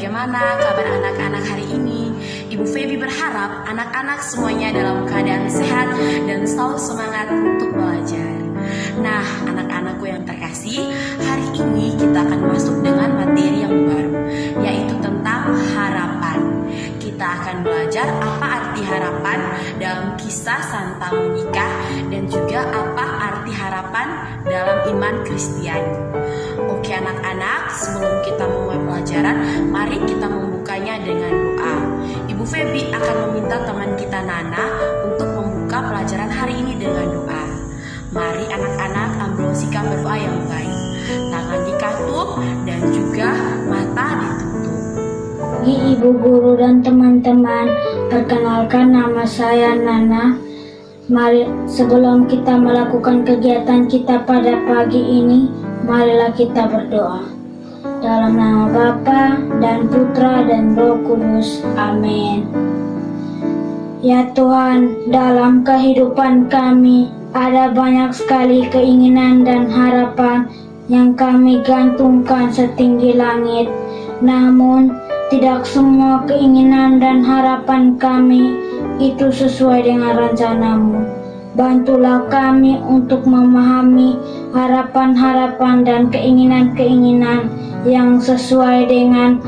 bagaimana kabar anak-anak hari ini? Ibu Feby berharap anak-anak semuanya dalam keadaan sehat dan selalu semangat untuk belajar. Nah, anak-anakku yang terkasih, hari ini kita akan masuk dengan materi yang baru, yaitu tentang harapan. Kita akan belajar apa arti harapan dalam kisah Santa Monica dan juga apa arti harapan dalam iman Kristiani. Oke anak-anak, sebelum kita memulai pelajaran, mari kita membukanya dengan doa. Ibu Feby akan meminta teman kita Nana untuk membuka pelajaran hari ini dengan doa. Mari anak-anak ambil sikap berdoa yang baik. Tangan dikatup dan juga mata ditutup. Ibu guru dan teman-teman, perkenalkan nama saya Nana. Mari sebelum kita melakukan kegiatan kita pada pagi ini, marilah kita berdoa. Dalam nama Bapa dan Putra dan Roh Kudus. Amin. Ya Tuhan, dalam kehidupan kami ada banyak sekali keinginan dan harapan yang kami gantungkan setinggi langit. Namun, tidak semua keinginan dan harapan kami itu sesuai dengan rencanamu. Bantulah kami untuk memahami harapan-harapan dan keinginan-keinginan yang sesuai dengan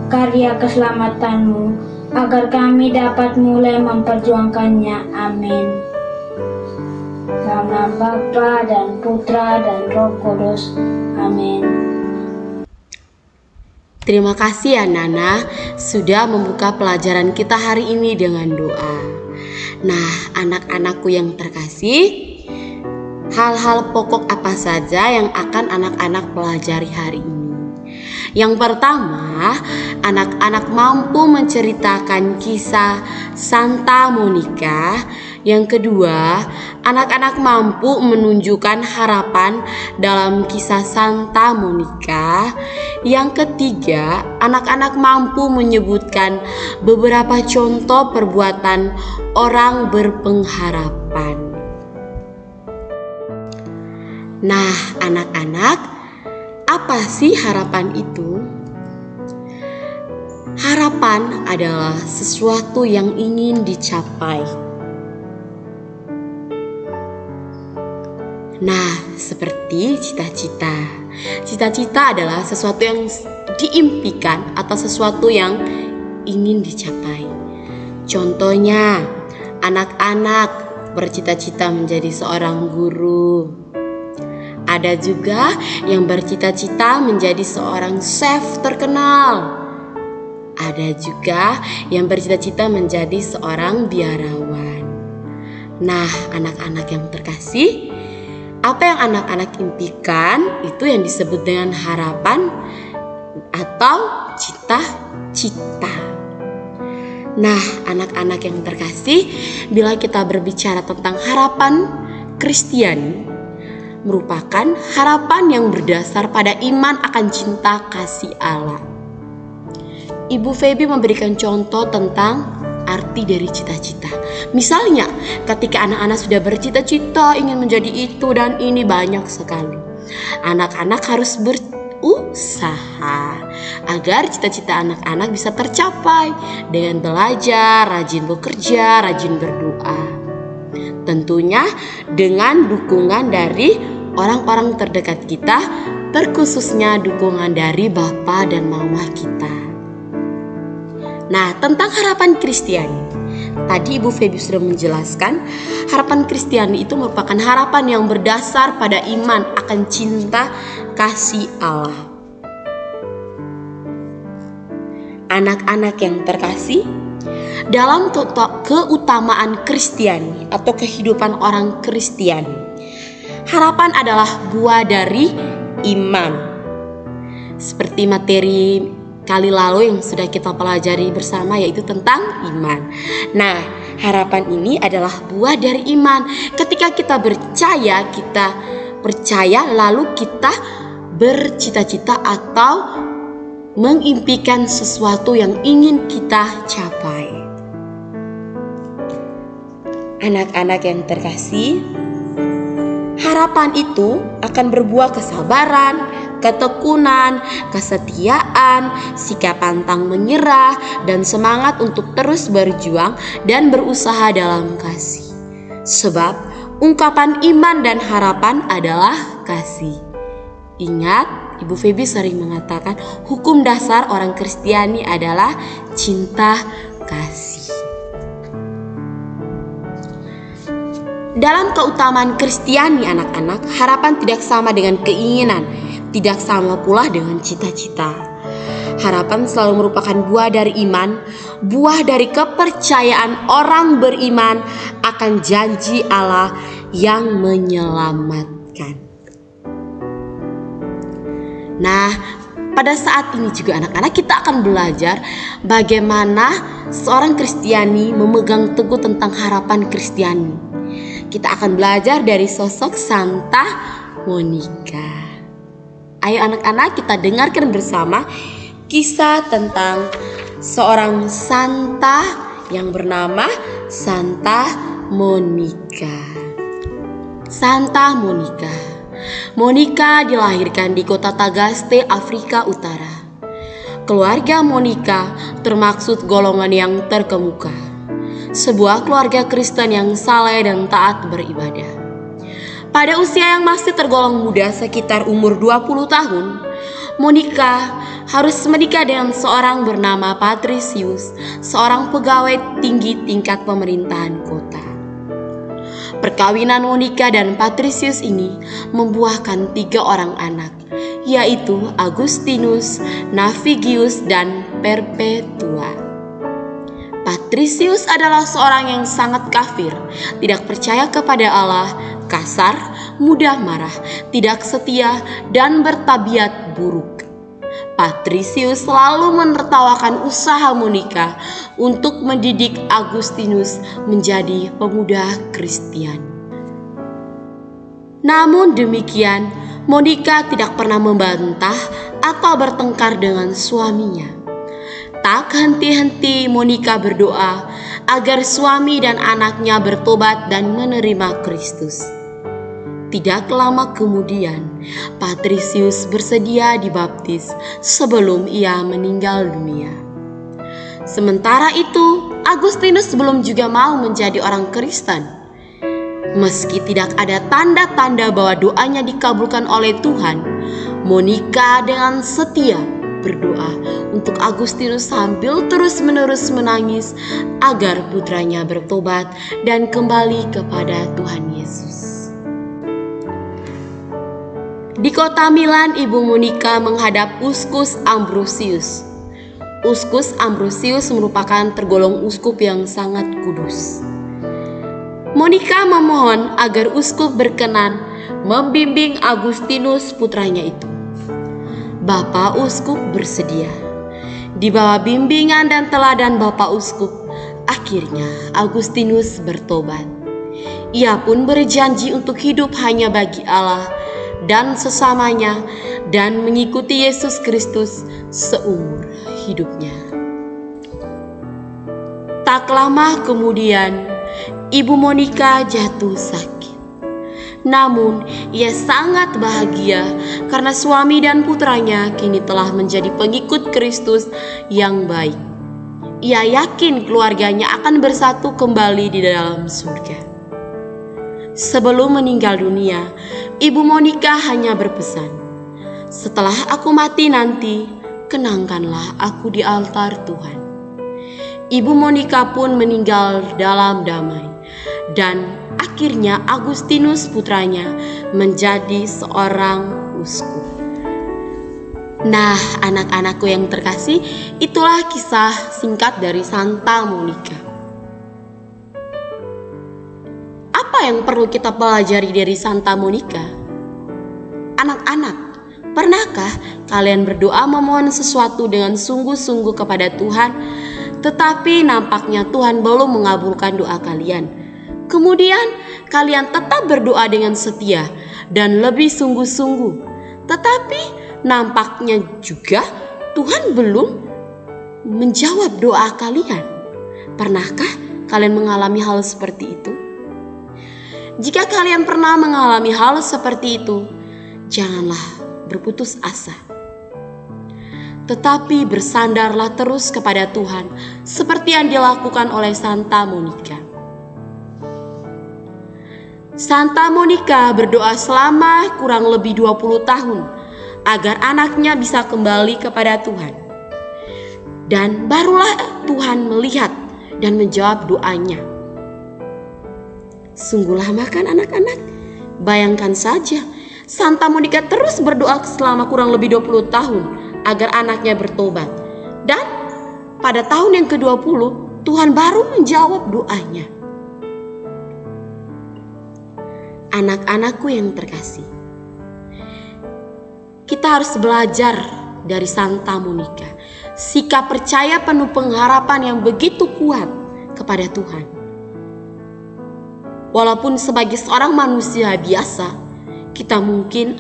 karya keselamatanmu, agar kami dapat mulai memperjuangkannya. Amin. Dalam nama Bapa dan Putra dan Roh Kudus. Amin. Terima kasih ya Nana sudah membuka pelajaran kita hari ini dengan doa. Nah, anak-anakku yang terkasih, hal-hal pokok apa saja yang akan anak-anak pelajari hari ini? Yang pertama, anak-anak mampu menceritakan kisah Santa Monica. Yang kedua, anak-anak mampu menunjukkan harapan dalam kisah Santa Monica. Yang ketiga, anak-anak mampu menyebutkan beberapa contoh perbuatan orang berpengharapan. Nah, anak-anak, apa sih harapan itu? Harapan adalah sesuatu yang ingin dicapai. Nah, seperti cita-cita. Cita-cita adalah sesuatu yang diimpikan atau sesuatu yang ingin dicapai. Contohnya, anak-anak bercita-cita menjadi seorang guru. Ada juga yang bercita-cita menjadi seorang chef terkenal. Ada juga yang bercita-cita menjadi seorang biarawan. Nah, anak-anak yang terkasih, apa yang anak-anak impikan itu yang disebut dengan harapan atau cita-cita. Nah, anak-anak yang terkasih, bila kita berbicara tentang harapan Kristiani, merupakan harapan yang berdasar pada iman akan cinta kasih Allah. Ibu Feby memberikan contoh tentang arti dari cita-cita. Misalnya, ketika anak-anak sudah bercita-cita ingin menjadi itu dan ini, banyak sekali. Anak-anak harus berusaha agar cita-cita anak-anak bisa tercapai dengan belajar, rajin bekerja, rajin berdoa. Tentunya dengan dukungan dari orang-orang terdekat kita, terkhususnya dukungan dari Bapa dan Mama kita. Nah, tentang harapan Kristiani, tadi Ibu Feby sudah menjelaskan, harapan Kristiani itu merupakan harapan yang berdasar pada iman akan cinta kasih Allah. Anak-anak yang terkasih, dalam keutamaan Kristiani atau kehidupan orang Kristiani, harapan adalah buah dari iman. Seperti materi kali lalu yang sudah kita pelajari bersama, yaitu tentang iman. Nah, harapan ini adalah buah dari iman. Ketika kita percaya lalu kita bercita-cita atau mengimpikan sesuatu yang ingin kita capai. Anak-anak yang terkasih, harapan itu akan berbuah kesabaran, ketekunan, kesetiaan, sikap pantang menyerah, dan semangat untuk terus berjuang dan berusaha dalam kasih. Sebab ungkapan iman dan harapan adalah kasih. Ingat, Ibu Feby sering mengatakan hukum dasar orang Kristiani adalah cinta kasih. Dalam keutamaan Kristiani anak-anak, harapan tidak sama dengan keinginan, tidak sama pula dengan cita-cita. Harapan selalu merupakan buah dari iman, buah dari kepercayaan orang beriman akan janji Allah yang menyelamatkan. Nah, pada saat ini juga anak-anak kita akan belajar bagaimana seorang Kristiani memegang teguh tentang harapan Kristiani. Kita akan belajar dari sosok Santa Monica. Ayo anak-anak, kita dengarkan bersama kisah tentang seorang Santa yang bernama Santa Monica. Santa Monica. Monica dilahirkan di kota Tagaste, Afrika Utara. Keluarga Monica termaksud golongan yang terkemuka. Sebuah keluarga Kristen yang saleh dan taat beribadah. Pada usia yang masih tergolong muda, sekitar umur 20 tahun, Monica harus menikah dengan seorang bernama Patricius, seorang pegawai tinggi tingkat pemerintahan kota. Perkawinan Monica dan Patricius ini membuahkan 3 orang anak, yaitu Agustinus, Navigius, dan Perpetua. Patricius adalah seorang yang sangat kafir, tidak percaya kepada Allah, kasar, mudah marah, tidak setia, dan bertabiat buruk. Patricius selalu menertawakan usaha Monica untuk mendidik Agustinus menjadi pemuda Kristen. Namun demikian, Monica tidak pernah membantah atau bertengkar dengan suaminya. Tak henti-henti Monica berdoa agar suami dan anaknya bertobat dan menerima Kristus. Tidak lama kemudian, Patricius bersedia dibaptis sebelum ia meninggal dunia. Sementara itu, Agustinus belum juga mau menjadi orang Kristen. Meski tidak ada tanda-tanda bahwa doanya dikabulkan oleh Tuhan, Monica dengan setia berdoa untuk Agustinus sambil terus-menerus menangis agar putranya bertobat dan kembali kepada Tuhan Yesus. Di kota Milan, Ibu Monica menghadap Uskus Ambrosius. Uskus Ambrosius merupakan tergolong uskup yang sangat kudus. Monica memohon agar uskup berkenan membimbing Agustinus putranya itu. Bapak Uskup bersedia. Di bawah bimbingan dan teladan Bapak Uskup, akhirnya Agustinus bertobat. Ia pun berjanji untuk hidup hanya bagi Allah dan sesamanya dan mengikuti Yesus Kristus seumur hidupnya. Tak lama kemudian, Ibu Monica jatuh sakit. Namun, ia sangat bahagia karena suami dan putranya kini telah menjadi pengikut Kristus yang baik. Ia yakin keluarganya akan bersatu kembali di dalam surga. Sebelum meninggal dunia, Ibu Monica hanya berpesan, "Setelah aku mati nanti, kenangkanlah aku di altar Tuhan." Ibu Monica pun meninggal dalam damai, dan akhirnya Agustinus putranya menjadi seorang uskup. Nah, anak-anakku yang terkasih, itulah kisah singkat dari Santa Monica. Apa yang perlu kita pelajari dari Santa Monica? Anak-anak, pernahkah kalian berdoa memohon sesuatu dengan sungguh-sungguh kepada Tuhan, tetapi nampaknya Tuhan belum mengabulkan doa kalian? Kemudian kalian tetap berdoa dengan setia dan lebih sungguh-sungguh, tetapi nampaknya juga Tuhan belum menjawab doa kalian. Pernahkah kalian mengalami hal seperti itu? Jika kalian pernah mengalami hal seperti itu, janganlah berputus asa. Tetapi bersandarlah terus kepada Tuhan seperti yang dilakukan oleh Santa Monica. Santa Monica berdoa selama kurang lebih 20 tahun agar anaknya bisa kembali kepada Tuhan. Dan barulah Tuhan melihat dan menjawab doanya. Sungguh lama kan anak-anak? Bayangkan saja, Santa Monica terus berdoa selama kurang lebih 20 tahun agar anaknya bertobat. Dan pada tahun yang ke-20, Tuhan baru menjawab doanya. Anak-anakku yang terkasih, kita harus belajar dari Santa Monica, sikap percaya penuh pengharapan yang begitu kuat kepada Tuhan. Walaupun sebagai seorang manusia biasa, kita mungkin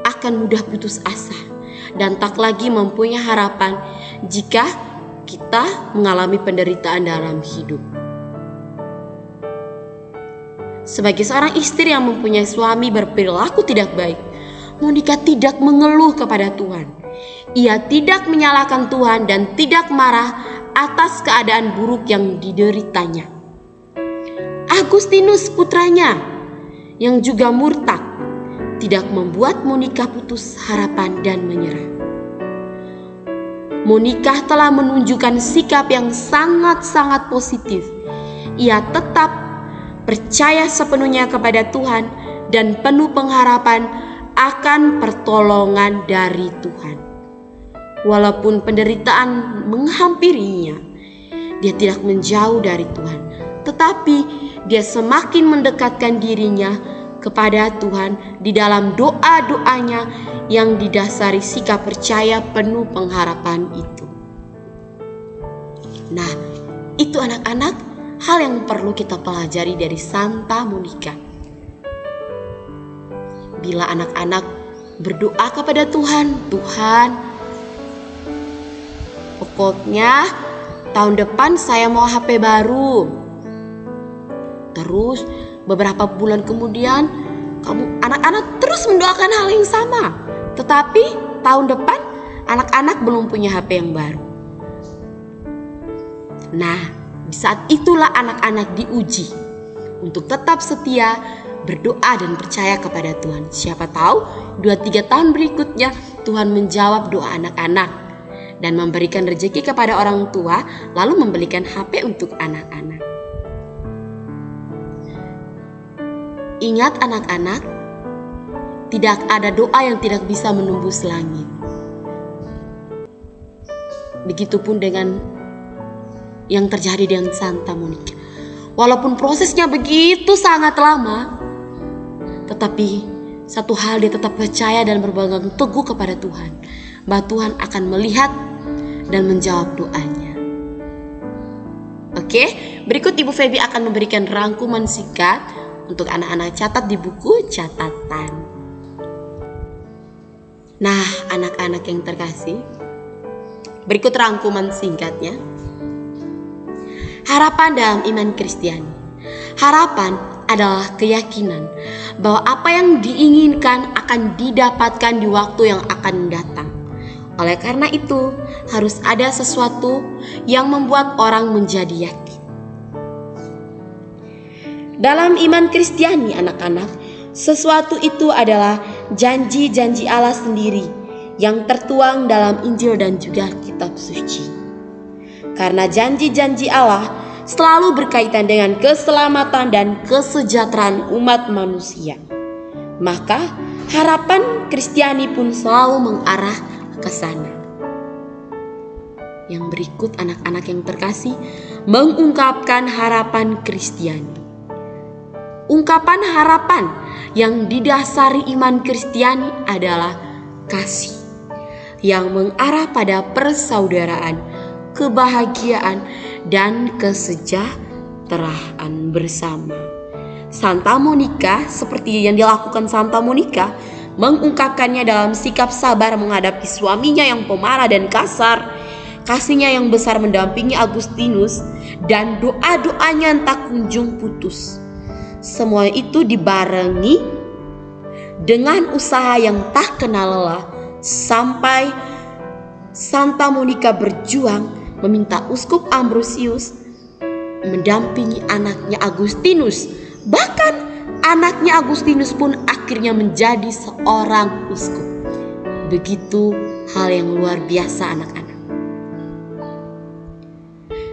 akan mudah putus asa dan tak lagi mempunyai harapan jika kita mengalami penderitaan dalam hidup. Sebagai seorang istri yang mempunyai suami berperilaku tidak baik, Monica tidak mengeluh kepada Tuhan. Ia tidak menyalahkan Tuhan dan tidak marah atas keadaan buruk yang dideritanya. Agustinus putranya yang juga murtad tidak membuat Monica putus harapan dan menyerah. Monica telah menunjukkan sikap yang sangat-sangat positif. Ia tetap percaya sepenuhnya kepada Tuhan dan penuh pengharapan akan pertolongan dari Tuhan. Walaupun penderitaan menghampirinya, dia tidak menjauh dari Tuhan, tetapi dia semakin mendekatkan dirinya kepada Tuhan di dalam doa-doanya yang didasari sikap percaya penuh pengharapan itu. Nah, itu anak-anak, hal yang perlu kita pelajari dari Santa Monica. Bila anak-anak berdoa kepada Tuhan, pokoknya tahun depan saya mau HP baru. Terus beberapa bulan kemudian anak-anak terus mendoakan hal yang sama. Tetapi tahun depan anak-anak belum punya HP yang baru. Nah, di saat itulah anak-anak diuji untuk tetap setia, berdoa dan percaya kepada Tuhan. Siapa tahu 2-3 tahun berikutnya Tuhan menjawab doa anak-anak dan memberikan rezeki kepada orang tua, lalu membelikan HP untuk anak-anak. Ingat anak-anak, tidak ada doa yang tidak bisa menembus langit. Begitupun dengan yang terjadi dengan Santa Monica. Walaupun prosesnya begitu sangat lama, tetapi satu hal dia tetap percaya dan berpegang teguh kepada Tuhan, bahwa Tuhan akan melihat dan menjawab doanya. Oke, berikut Ibu Feby akan memberikan rangkuman singkat untuk anak-anak catat di buku catatan. Nah, anak-anak yang terkasih, berikut rangkuman singkatnya. Harapan dalam iman Kristiani. Harapan adalah keyakinan bahwa apa yang diinginkan akan didapatkan di waktu yang akan datang. Oleh karena itu, harus ada sesuatu yang membuat orang menjadi yakin. Dalam iman Kristiani, anak-anak, sesuatu itu adalah janji-janji Allah sendiri yang tertuang dalam Injil dan juga kitab suci. Karena janji-janji Allah selalu berkaitan dengan keselamatan dan kesejahteraan umat manusia, maka harapan Kristiani pun selalu mengarah ke sana. Yang berikut anak-anak yang terkasih mengungkapkan harapan Kristiani. Ungkapan harapan yang didasari iman Kristiani adalah kasih yang mengarah pada persaudaraan, kebahagiaan dan kesejahteraan bersama. Santa Monica, seperti yang dilakukan Santa Monica, mengungkapkannya dalam sikap sabar menghadapi suaminya yang pemarah dan kasar, kasihnya yang besar mendampingi Agustinus, dan doa-doanya yang tak kunjung putus. Semua itu dibarengi Dengan usaha yang tak kenal lelah, sampai Santa Monica berjuang meminta Uskup Ambrosius mendampingi anaknya Agustinus. Bahkan anaknya Agustinus pun akhirnya menjadi seorang uskup. Begitu hal yang luar biasa anak-anak.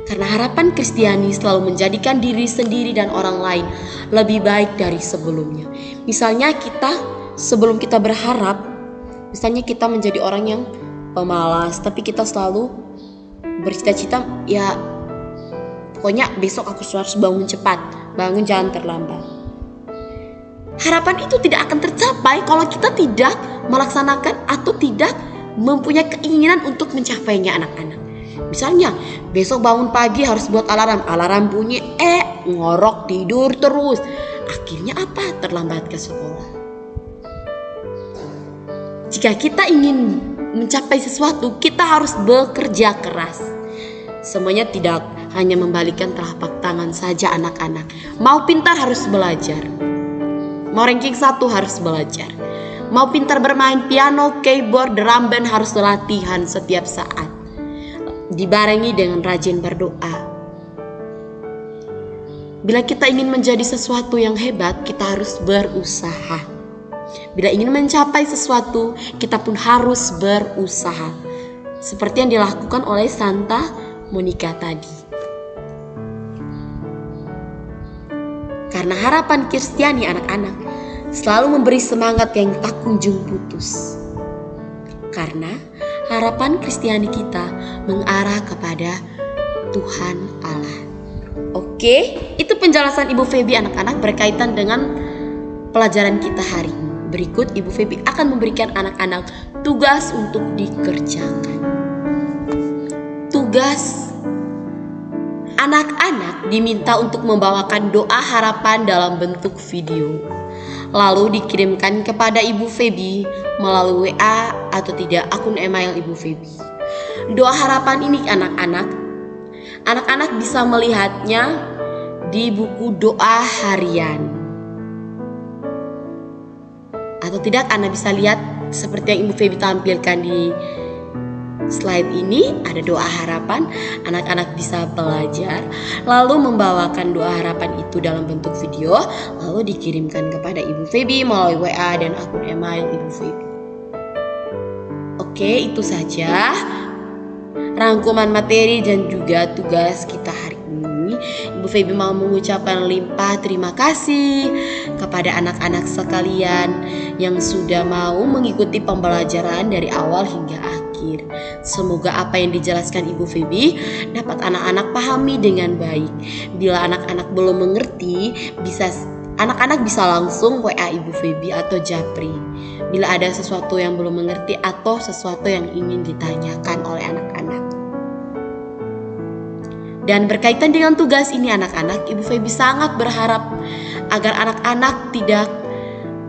Karena harapan Kristiani selalu menjadikan diri sendiri dan orang lain lebih baik dari sebelumnya. Misalnya sebelum kita berharap, misalnya kita menjadi orang yang pemalas, tapi kita selalu bercita-cita, ya pokoknya besok aku harus bangun cepat, bangun jangan terlambat. Harapan itu tidak akan tercapai kalau kita tidak melaksanakan atau tidak mempunyai keinginan untuk mencapainya anak-anak. Misalnya besok bangun pagi harus buat alarm bunyi, ngorok tidur terus. Akhirnya apa? Terlambat ke sekolah. Jika kita ingin mencapai sesuatu, kita harus bekerja keras. Semuanya tidak hanya membalikkan telapak tangan saja anak-anak. Mau pintar harus belajar. Mau ranking 1 harus belajar. Mau pintar bermain piano, keyboard, drum band harus latihan setiap saat. Dibarengi dengan rajin berdoa. Bila kita ingin menjadi sesuatu yang hebat, kita harus berusaha. Bila ingin mencapai sesuatu, kita pun harus berusaha. Seperti yang dilakukan oleh Santa Monica tadi. Karena harapan Kristiani anak-anak selalu memberi semangat yang tak kunjung putus. Karena harapan Kristiani kita mengarah kepada Tuhan Allah. Oke, itu penjelasan Ibu Feby anak-anak berkaitan dengan pelajaran kita hari ini. Berikut Ibu Feby akan memberikan anak-anak tugas untuk dikerjakan. Tugas anak-anak diminta untuk membawakan doa harapan dalam bentuk video. Lalu dikirimkan kepada Ibu Feby melalui WA atau tidak akun email Ibu Feby. Doa harapan ini anak-anak bisa melihatnya di buku doa harian. Atau tidak, Anda bisa lihat seperti yang Ibu Feby tampilkan di slide ini, ada doa harapan. Anak-anak bisa belajar lalu membawakan doa harapan itu dalam bentuk video, lalu dikirimkan kepada Ibu Feby melalui WA dan akun email Ibu Feby. Oke, itu saja rangkuman materi dan juga tugas kita hari ini. Ibu Feby mau mengucapkan limpah terima kasih kepada anak-anak sekalian yang sudah mau mengikuti pembelajaran dari awal hingga akhir. Semoga apa yang dijelaskan Ibu Feby dapat anak-anak pahami dengan baik. Bila anak-anak belum mengerti, anak-anak bisa langsung WA Ibu Feby atau Japri bila ada sesuatu yang belum mengerti atau sesuatu yang ingin ditanyakan oleh anak-anak. Dan berkaitan dengan tugas ini anak-anak, Ibu Feby sangat berharap agar anak-anak tidak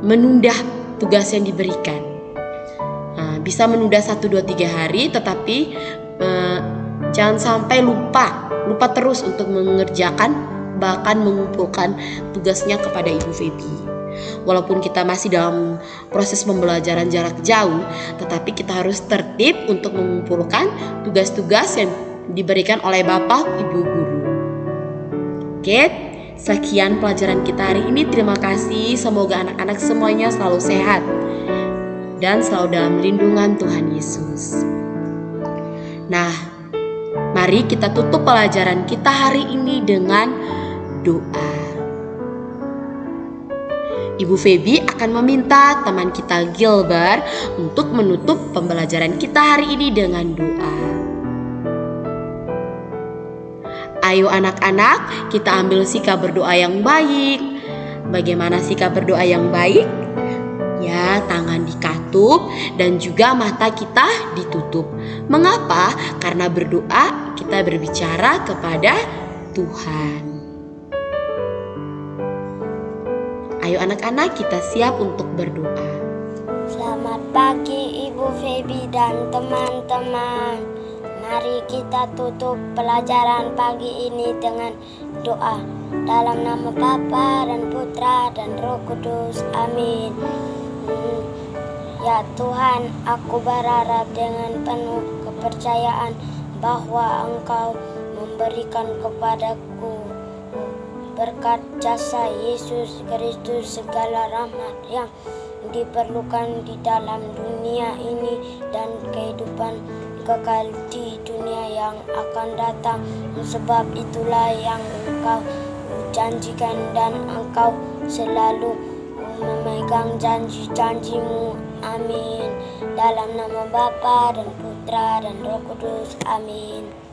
menunda tugas yang diberikan. Bisa menunda 1, 2, 3 hari, tetapi jangan sampai lupa terus untuk mengerjakan, bahkan mengumpulkan tugasnya kepada Ibu Feby. Walaupun kita masih dalam proses pembelajaran jarak jauh, tetapi kita harus tertib untuk mengumpulkan tugas-tugas yang diberikan oleh Bapak Ibu Guru. Oke, sekian pelajaran kita hari ini. Terima kasih, semoga anak-anak semuanya selalu sehat dan selalu dalam lindungan Tuhan Yesus. Nah, mari kita tutup pelajaran kita hari ini dengan doa. Ibu Feby akan meminta teman kita Gilbert untuk menutup pembelajaran kita hari ini dengan doa. Ayo anak-anak, kita ambil sikap berdoa yang baik. Bagaimana sikap berdoa yang baik? Ya, tangan dikatup dan juga mata kita ditutup. Mengapa? Karena berdoa kita berbicara kepada Tuhan. Ayo anak-anak, kita siap untuk berdoa. Selamat pagi Ibu Feby dan teman-teman. Mari kita tutup pelajaran pagi ini dengan doa. Dalam nama Bapa dan Putra dan Roh Kudus. Amin. Ya Tuhan, aku berharap dengan penuh kepercayaan bahwa Engkau memberikan kepadaku berkat jasa Yesus Kristus segala rahmat yang diperlukan di dalam dunia ini dan kehidupan kekal di dunia yang akan datang. Sebab itulah yang Engkau janjikan dan Engkau selalu memegang janji-janjimu. Amin. Dalam nama Bapa dan Putra dan Roh Kudus. Amin.